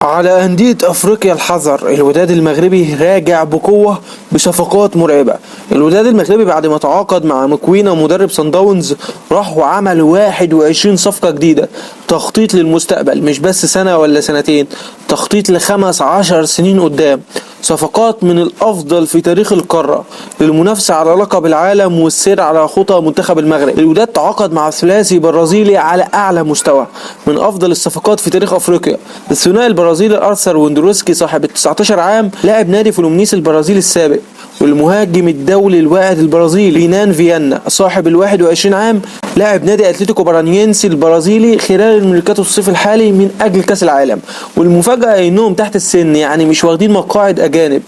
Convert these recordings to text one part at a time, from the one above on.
على أندية أفريقيا الحذر. الوداد المغربي راجع بقوة بصفقات مرعبة. الوداد المغربي بعد ما تعاقد مع مكوينة مدرب صن داونز راح وعمل 21 صفقة جديدة، تخطيط للمستقبل، مش بس سنة ولا سنتين، تخطيط ل15 سنين قدام. صفقات من الأفضل في تاريخ القارة للمنافسة على لقب العالم والسير على خطى منتخب المغرب. الوداد تعاقد مع ثلاثي برازيلي على أعلى مستوى، من أفضل الصفقات في تاريخ أفريقيا. الثنائي البرازيلي أرثر ويندروسكي صاحب 19 عام لاعب نادي فلومنيس البرازيلي السابق، والمهاجم الدولي الواعد البرازيلي رينان فيانا صاحب 21 عام لاعب نادي اتلتيكو بارانيينسي البرازيلي خلال الميركاتو الصيف الحالي من اجل كاس العالم. والمفاجاه انهم تحت السن، يعني مش واخدين مقاعد اجانب.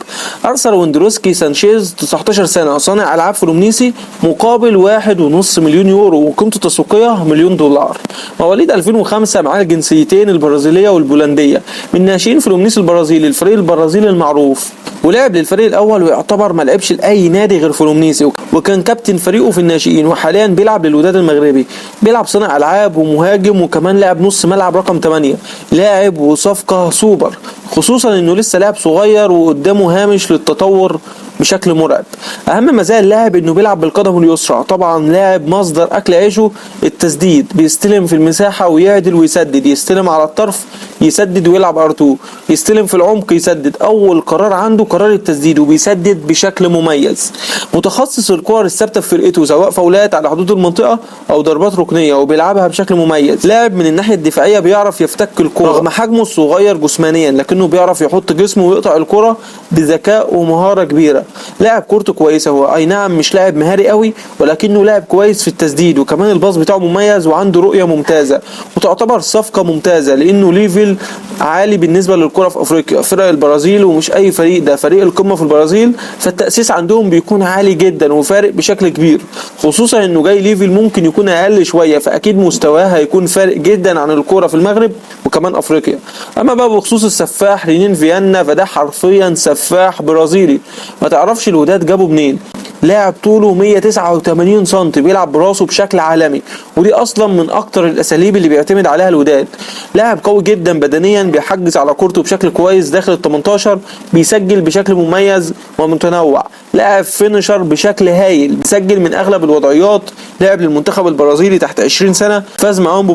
ارثر ويندروسكي سانشيز 19 سنه صانع العاب فلومنيسي مقابل 1.5 مليون يورو وقيمته التسويقيه مليون دولار. مواليد 2005 معاه الجنسيتين البرازيليه والبولنديه، من ناشئين فلومنيس البرازيلي الفريق البرازيلي المعروف، ولعب للفريق الاول ويعتبر ما لعبش لاي نادي غير فلومنيسي، وكان كابتن فريقه في الناشئين، وحاليا بيلعب للوداد المغربي. بيلعب صانع العاب ومهاجم وكمان لاعب نص ملعب رقم 8. لاعب وصفقه سوبر، خصوصا انه لسه لاعب صغير وقدامه هامش للتطور بشكل مرعب. اهم مزايا اللاعب انه بيلعب بالقدم اليسرى، طبعا لاعب مصدر اكل عيشه التسديد، بيستلم في المساحه ويعدل ويسدد، يستلم على الطرف يسدد ويلعب ار2، يستلم في العمق يسدد. اول قرار عنده قرار التسديد وبيسدد بشكل مميز. متخصص الكور الثابته في فرقته، سواء فاولات على حدود المنطقه او ضربات ركنيه، وبيلعبها بشكل مميز. لاعب من الناحيه الدفاعيه بيعرف يفتك الكره رغم حجمه الصغير جسمانيا، لكنه بيعرف يحط جسمه ويقطع الكره بذكاء ومهاره كبيره. لاعب كورته كويسه، هو اي نعم مش لاعب مهاري قوي، ولكنه لاعب كويس في التسديد، وكمان الباص بتاعه مميز وعنده رؤيه ممتازه، وتعتبر صفقه ممتازه لانه ليفل عالي بالنسبه للكره في افريقيا. فرق البرازيل ومش اي فريق، ده فريق القمه في البرازيل، فالتاسيس عندهم بيكون عالي جدا وفارق بشكل كبير، خصوصا انه جاي ليفل ممكن يكون اقل شويه، فاكيد مستواه هيكون فارق جدا عن الكره في المغرب وكمان افريقيا. اما بقى بخصوص السفاح رينين فيانا، فده حرفيا سفاح برازيلي، ما تعرفش الوداد جابه منين. لاعب طوله 189 سم، بيلعب براسه بشكل عالمي، ودي اصلا من اكتر الاساليب اللي بيعتمد عليها الوداد. لاعب قوي جدا بدنيا، بيحجز على كورته بشكل كويس داخل ال18، بيسجل بشكل مميز ومتنوع. لاعب فينيشر بشكل هايل، بيسجل من اغلب الوضعيات. لاعب للمنتخب البرازيلي تحت 20 سنه، فاز معاهم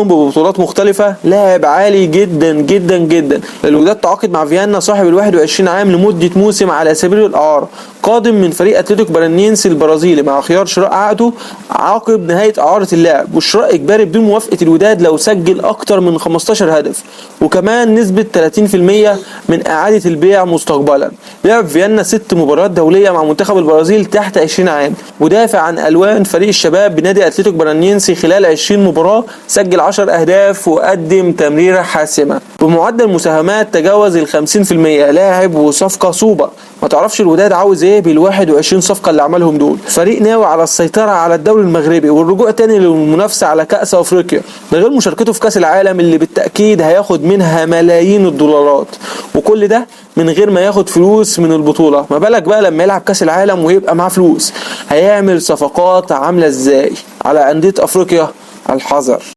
ببطولات مختلفة. لاعب عالي جدا جدا جدا. الوداد تعاقد مع فيانا صاحب 21 عام لمدة موسم على سبيل الإعارة، قادم من فريق اتلتيكو بارانيينسي البرازيلي مع خيار شراء عقده عقب نهاية إعارة اللاعب، والشراء إجباري بدون موافقة الوداد لو سجل أكتر من 15 هدف، وكمان نسبة 30% من إعادة البيع مستقبلا. لعب فيانا 6 مباريات دولية مع منتخب البرازيل تحت 20 عام، ودافع عن ألوان فريق الشباب بنادي اتلتيكو بارانيينسي خلال 20 مباراة، سجل 10 أهداف وقدم تمريرة حاسمة بمعدل مساهمات تجاوز 50%. لاعب وصفقة سوبر، ما تعرفش الوداد عاوز ايه بال21 صفقة اللي عملهم دول. فريق ناوي على السيطرة على الدوري المغربي والرجوع تاني للمنافسة على كأس أفريقيا، ده غير مشاركته في كأس العالم اللي بالتأكيد هياخد منها ملايين الدولارات، وكل ده من غير ما ياخد فلوس من البطولة. ما بالك بقى لما يلعب كأس العالم ويبقى معاه فلوس، هيعمل صفقات عاملة ازاي على أندية أفريقيا؟ الحذر.